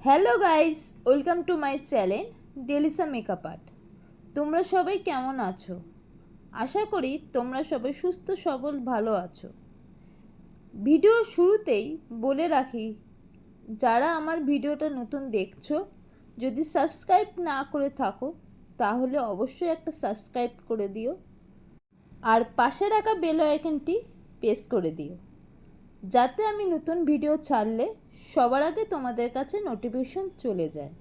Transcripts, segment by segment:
Hello guys, welcome to my channel Delisa makeup art. তোমরা সবাই কেমন আছো? আশা করি তোমরা সবাই সুস্থ সবল ভালো আছো। ভিডিওর শুরুতেই বলে রাখি, যারা আমার ভিডিওটা নতুন দেখছো, যদি সাবস্ক্রাইব না করে থাকো তাহলে অবশ্যই একটা সাবস্ক্রাইব করে দিও আর পাশে রাখা বেল আইকনটি প্রেস করে দিও, যাতে আমি নতুন ভিডিও ছাড়লে সবার আগে তোমাদের কাছে নোটিফিকেশন চলে যায়।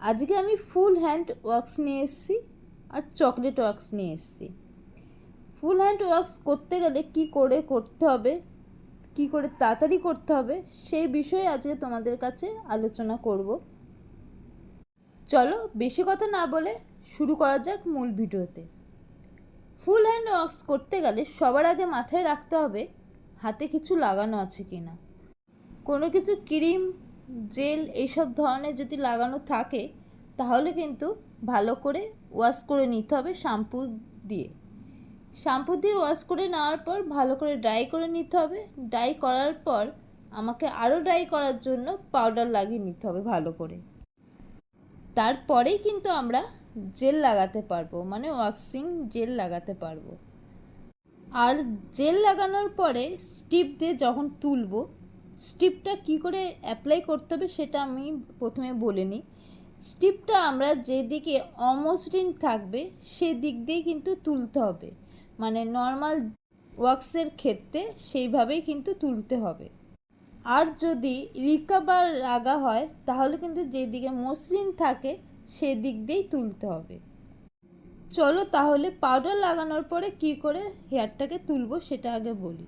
আজকে আমি ফুল হ্যান্ড ওয়ার্কস নিয়ে এসেছি আর চকলেট ওয়ার্কস নিয়ে এসেছি। ফুল হ্যান্ড ওয়ার্কস করতে গেলে কি করে করতে হবে, কি করে তাড়াতাড়ি করতে হবে, সেই বিষয়ে আজকে তোমাদের কাছে আলোচনা করব। চলো বেশি কথা না বলে শুরু করা যাক মূল ভিডিওতে। ফুল হ্যান্ড ওয়ার্কস করতে গেলে সবার আগে মাথায় রাখতে হবে হাতে কিছু লাগানো আছে কি না। কোনো কিছু ক্রিম, জেল এইসব ধরনের যদি লাগানো থাকে তাহলে কিন্তু ভালো করে ওয়াশ করে নিতে হবে শ্যাম্পু দিয়ে। শ্যাম্পু দিয়ে ওয়াশ করে নেওয়ার পর ভালো করে ড্রাই করে নিতে হবে। ড্রাই করার পর আমাকে আরও ড্রাই করার জন্য পাউডার লাগিয়ে নিতে হবে ভালো করে। তারপরেই কিন্তু আমরা জেল লাগাতে পারবো, মানে ওয়াক্সিং জেল লাগাতে পারবো। আর জেল লাগানোর পরে স্টিপ দিয়ে যখন তুলবো, স্টিপটা কি করে অ্যাপ্লাই করতে হবে সেটা আমি প্রথমে বলে নিই। স্টিপটা আমরা যেদিকে অমসৃণ থাকবে সেদিক দিয়ে কিন্তু তুলতে হবে, মানে নর্মাল ওয়াক্সের ক্ষেত্রে সেইভাবেই কিন্তু তুলতে হবে। আর যদি রিকাভার লাগা হয় তাহলে কিন্তু যেদিকে মসৃণ থাকে সেদিক দিয়েই তুলতে হবে। চলো তাহলে পাউডার লাগানোর পরে কি করে হেয়ারটাকে তুলবো সেটা আগে বলি।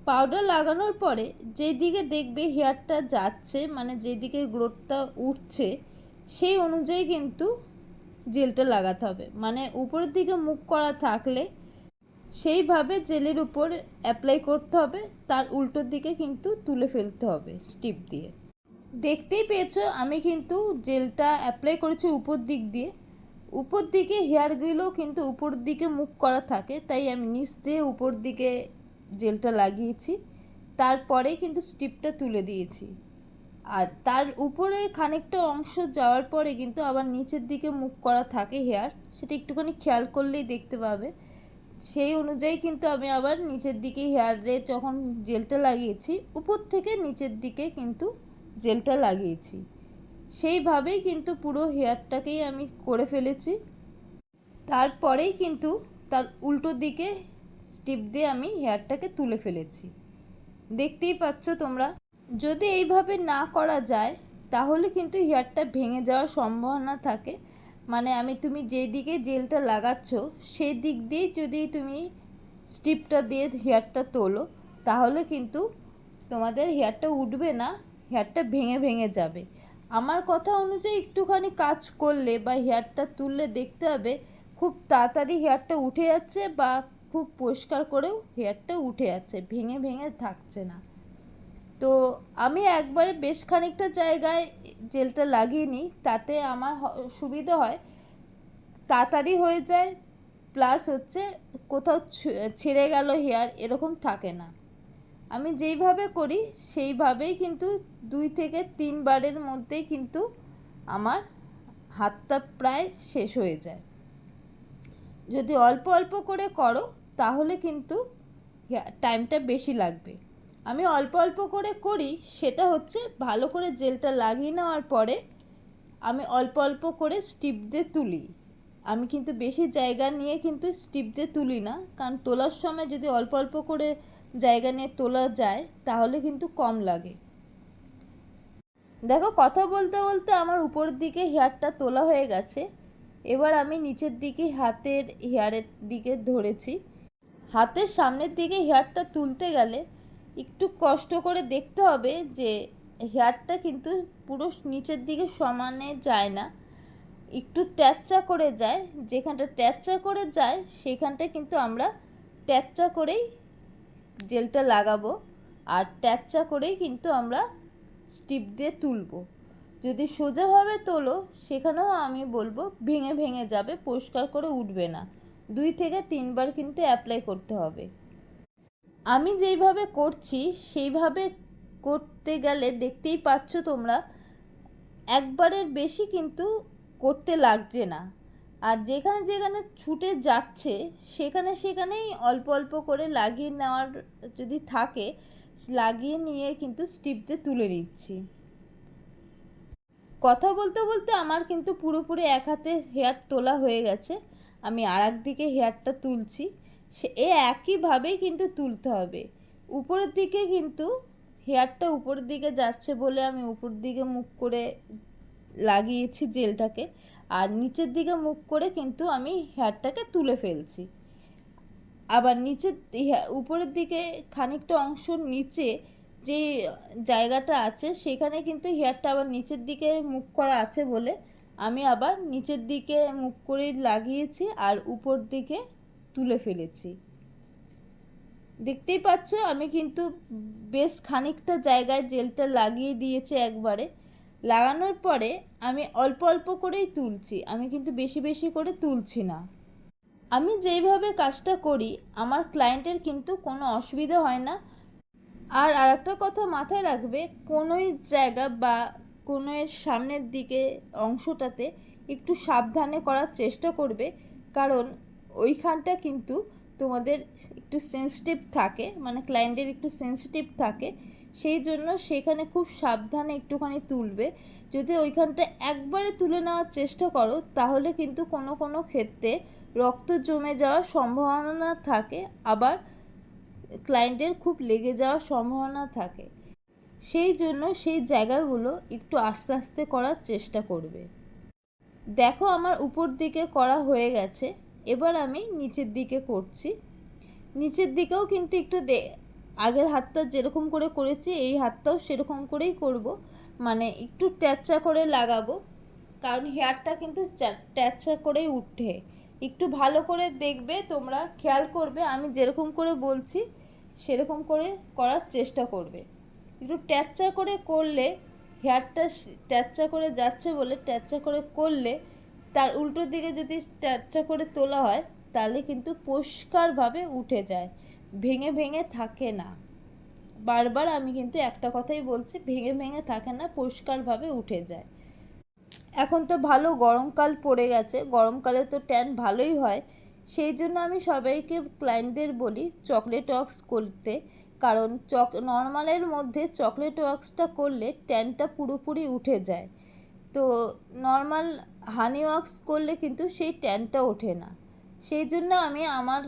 পাউডার লাগানোর পরে যেদিকে দেখবে হেয়ারটা যাচ্ছে, মানে যেদিকে গ্রোথটা উঠছে সেই অনুযায়ী কিন্তু জেলটা লাগাতে হবে। মানে উপরের দিকে মুখ করা থাকলে সেইভাবে জেলের উপর অ্যাপ্লাই করতে হবে, তার উল্টোর দিকে কিন্তু তুলে ফেলতে হবে স্টিপ দিয়ে। দেখতেই পেয়েছো আমি কিন্তু জেলটা অ্যাপ্লাই করেছি উপর দিক দিয়ে। উপর দিকে হেয়ারগুলো কিন্তু উপর দিকে মুখ করা থাকে, তাই আমি নিচ দিয়ে উপর দিকে জেলটা লাগিয়েছি। তারপরে কিন্তু স্টিপটা তুলে দিয়েছি। আর তার উপরে খানিকটা অংশ যাওয়ার পরে কিন্তু আবার নিচের দিকে মুখ করা থাকে হেয়ার, সেটা একটুখানি খেয়াল করলেই দেখতে পাবে। সেই অনুযায়ী কিন্তু আমি আবার নিচের দিকে হেয়ারে যখন জেলটা লাগিয়েছি উপর থেকে নিচের দিকে কিন্তু জেলটা লাগিয়েছি। সেইভাবেই কিন্তু পুরো হেয়ারটাকেই আমি করে ফেলেছি। তারপরেই কিন্তু তার উল্টো দিকে স্টিপ দিয়ে আমি হেয়ারটাকে তুলে ফেলেছি। দেখতেই পাচ্ছ তোমরা। যদি এইভাবে না করা যায় তাহলে কিন্তু হেয়ারটা ভেঙে যাওয়ার সম্ভাবনা থাকে। মানে তুমি যেই দিকে জেলটা লাগাচ্ছ সেই দিক দিয়ে যদি তুমি স্টিপটা দিয়ে হেয়ারটা তোলো তাহলে কিন্তু তোমাদের হেয়ারটা উঠবে না, হেয়ারটা ভেঙে ভেঙে যাবে। আমার কথা অনুযায়ী একটুখানি কাজ করলে বা হেয়ারটা তুললে দেখতে হবে খুব তাড়াতাড়ি হেয়ারটা উঠে যাচ্ছে, বা খুব পরিষ্কার করেও হেয়ারটা উঠে যাচ্ছে, ভেঙে ভেঙে থাকছে না। তো আমি একবারে বেশ খানিকটা জায়গায় জেলটা লাগিয়ে নিই, তাতে আমার সুবিধা হয়, তাড়াতাড়ি হয়ে যায়, প্লাস হচ্ছে কোথাও ছেড়ে গেল হেয়ার এরকম থাকে না। আমি যেইভাবে করি সেইভাবেই কিন্তু 2 থেকে 3 বারের মধ্যেই কিন্তু আমার হাতটা প্রায় শেষ হয়ে যায়। যদি অল্প অল্প করে করো তাহলে কিন্তু টাইমটা বেশি লাগবে। আমি অল্প অল্প করে করি, সেটা হচ্ছে ভালো করে জেলটা লাগিয়ে নেওয়ার পরে আমি অল্প অল্প করে স্টিপ দিয়ে তুলি। আমি কিন্তু বেশি জায়গা নিয়ে কিন্তু স্টিপ দিয়ে তুলি না, কারণ তোলার সময় যদি অল্প অল্প করে জায়গা নিয়ে তোলা যায় তাহলে কিন্তু কম লাগে। দেখো কথা বলতে বলতে আমার উপরের দিকে হেয়ারটা তোলা হয়ে গেছে। এবার আমি নিচের দিকে হাতের হেয়ারের দিকে ধরেছি। হাতের সামনের দিকে হেয়ারটা তুলতে গেলে একটু কষ্ট করে দেখতে হবে যে হেয়ারটা কিন্তু পুরো নিচের দিকে সমানে যায় না, একটু ট্যাচা করে যায়। যেখানটা ট্যাচা করে যায় সেখানটা কিন্তু আমরা ট্যাচা করেই জেলটা লাগাবো, আর ট্যাচা করেই কিন্তু আমরা স্টিপ দিয়ে তুলবো। যদি সোজাভাবে তোলো সেখানেও আমি বলবো ভেঙে ভেঙে যাবে, পরিষ্কার করে উঠবে না। 2 থেকে 3 বার কিন্তু অ্যাপ্লাই করতে হবে। আমি যেইভাবে করছি সেইভাবে করতে গেলে দেখতেই পাচ্ছ তোমরা একবারের বেশি কিন্তু করতে লাগছে না। আর যেখানে যেখানে ছুটে যাচ্ছে সেখানেই অল্প অল্প করে লাগিয়ে নেওয়ার যদি থাকে লাগিয়ে নিয়ে কিন্তু স্টিপতে তুলে নিচ্ছি। কথা বলতে বলতে আমার কিন্তু পুরোপুরি এক হাতে হেয়ার তোলা হয়ে গেছে। আমি আর একদিকে হেয়ারটা তুলছি। একইভাবেই কিন্তু তুলতে হবে। উপরের দিকে কিন্তু হেয়ারটা উপরের দিকে যাচ্ছে বলে আমি উপর দিকে মুখ করে লাগিয়েছি জেলটাকে, আর নিচের দিকে মুখ করে কিন্তু আমি হেয়ারটাকে তুলে ফেলছি। আবার উপরের দিকে খানিকটা অংশ নিচে যে জায়গাটা আছে সেখানে কিন্তু হেয়ারটা আবার নিচের দিকে মুখ করা আছে বলে আমি আবার নিচের দিকে মুখ করে লাগিয়েছি আর উপর দিকে তুলে ফেলেছি। দেখতেই পাচ্ছ আমি কিন্তু বেশ খানিকটা জায়গায় জেলটা লাগিয়ে দিয়েছি একবারে। লাগানোর পরে আমি অল্প অল্প করেই তুলছি, আমি কিন্তু বেশি বেশি করে তুলছি না। আমি যেইভাবে কাজটা করি আমার ক্লায়েন্টের কিন্তু কোনো অসুবিধা হয় না। আর আরেকটা কথা মাথায় রাখবে, কোনোই জায়গা বা কোনো এর সামনের দিকে অংশটাতে একটু সাবধানে করার চেষ্টা করবে, কারণ ওইখানটা কিন্তু তোমাদের একটু সেন্সিটিভ থাকে, মানে ক্লায়েন্টের একটু সেন্সিটিভ থাকে, সেই জন্য সেখানে খুব সাবধানে একটুখানি তুলবে। যদি ওইখানটা একবারে তুলে নেওয়ার চেষ্টা করো তাহলে কিন্তু কোনো কোনো ক্ষেত্রে রক্ত জমে যাওয়ার সম্ভাবনা থাকে, আবার ক্লায়েন্টের খুব লেগে যাওয়ার সম্ভাবনা থাকে। সেই জন্য সেই জায়গাগুলো একটু আস্তে আস্তে করার চেষ্টা করবে। দেখো আমার উপর দিকে করা হয়ে গেছে, এবার আমি নিচের দিকে করছি। নিচের দিকেও কিন্তু একটু আগের হাতটা যেরকম করে করেছি এই হাতটাও সেরকম করেই করব, মানে একটু ট্যাচা করে লাগাবো, কারণ হেয়ারটা কিন্তু ট্যাচা করেই উঠে। একটু ভালো করে দেখবে, তোমরা খেয়াল করবে, আমি যেরকম করে বলছি সেরকম করে করার চেষ্টা করবে। একটু ট্যাচা করে করলে হেয়ারটা ট্যাচা করে যাচ্ছে বলে ট্যাচা করে করলে তার উল্টো দিকে যদি ট্যাচা করে তোলা হয় তাহলে কিন্তু পরিষ্কারভাবে উঠে যায়, ভেঙে ভেঙে থাকে না। বারবার আমি কিন্তু একটা কথাই বলছি, ভেঙে ভেঙে থাকে না, পরিষ্কারভাবে উঠে যায়। এখন তো ভালো গরমকাল পড়ে গেছে, গরমকালে তো ট্যান ভালোই হয়, সেই জন্য আমি সবাইকে ক্লায়েন্টদের বলি চকলেট ওয়াক্স করতে, কারণ নর্মালের মধ্যে চকলেট ওয়াক্সটা করলে ট্যানটা পুরোপুরি উঠে যায়। তো নর্মাল হানি ওয়াক্স করলে কিন্তু সেই ট্যানটা ওঠে না। সেই জন্য আমার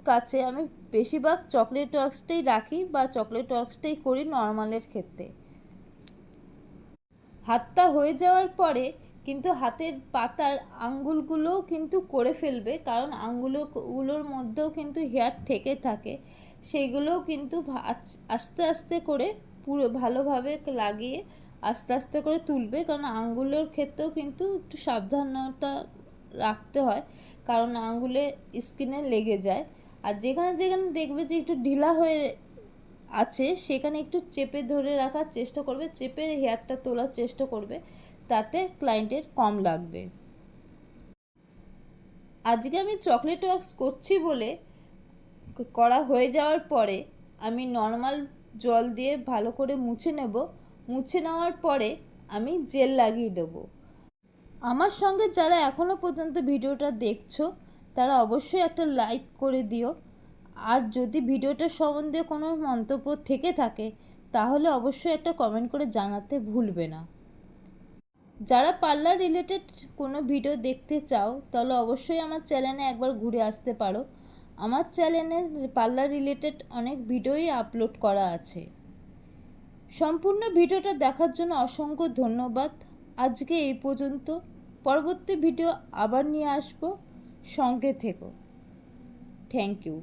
কাছে আমি বেশিরভাগ চকলেট ওয়াক্সটাই রাখি বা চকলেট ওয়াক্সটাই করি নর্মালের ক্ষেত্রে। হাতটা হয়ে যাওয়ার পরে কিন্তু হাতের পাতার আঙ্গুলগুলোও কিন্তু করে ফেলবে, কারণ আঙ্গুলগুলোর মধ্যেও কিন্তু হেয়ার থেকে থাকে, সেইগুলোও কিন্তু আস্তে আস্তে করে পুরো ভালোভাবে লাগিয়ে আস্তে আস্তে করে তুলবে, কারণ আঙ্গুলের ক্ষেত্রেও কিন্তু একটু সাবধানতা রাখতে হয়, কারণ আঙ্গুলে স্কিনে লেগে যায়। আর যেখানে যেখানে দেখবে যে একটু ঢিলা হয়ে আছে সেখানে একটু চেপে ধরে রাখার চেষ্টা করবে, চেপে হেয়ারটা তোলার চেষ্টা করবে, তাতে ক্লায়েন্টের কম লাগবে। আজকে আমি চকলেট ওয়াক্স করছি বলে করা হয়ে যাওয়ার পরে আমি নর্মাল জল দিয়ে ভালো করে মুছে নেব। মুছে নেওয়ার পরে আমি জেল লাগিয়ে দেবো। আমার সঙ্গে যারা এখনও পর্যন্ত ভিডিওটা দেখছো তারা অবশ্যই একটা লাইক করে দিও, আর যদি ভিডিওটার সম্বন্ধে কোনো মন্তব্য থেকে থাকে তাহলে অবশ্যই একটা কমেন্ট করে জানাতে ভুলবে না। যারা পার্লার রিলেটেড কোনো ভিডিও দেখতে চাও তাহলে অবশ্যই আমার চ্যানেলে একবার ঘুরে আসতে পারো। আমার চ্যানেলে পার্লার রিলেটেড অনেক ভিডিওই আপলোড করা আছে। সম্পূর্ণ ভিডিওটা দেখার জন্য অসংখ্য ধন্যবাদ। আজকে এই পর্যন্ত, পরবর্তী ভিডিও আবার নিয়ে আসবো, সঙ্গে থেকো। Thank you.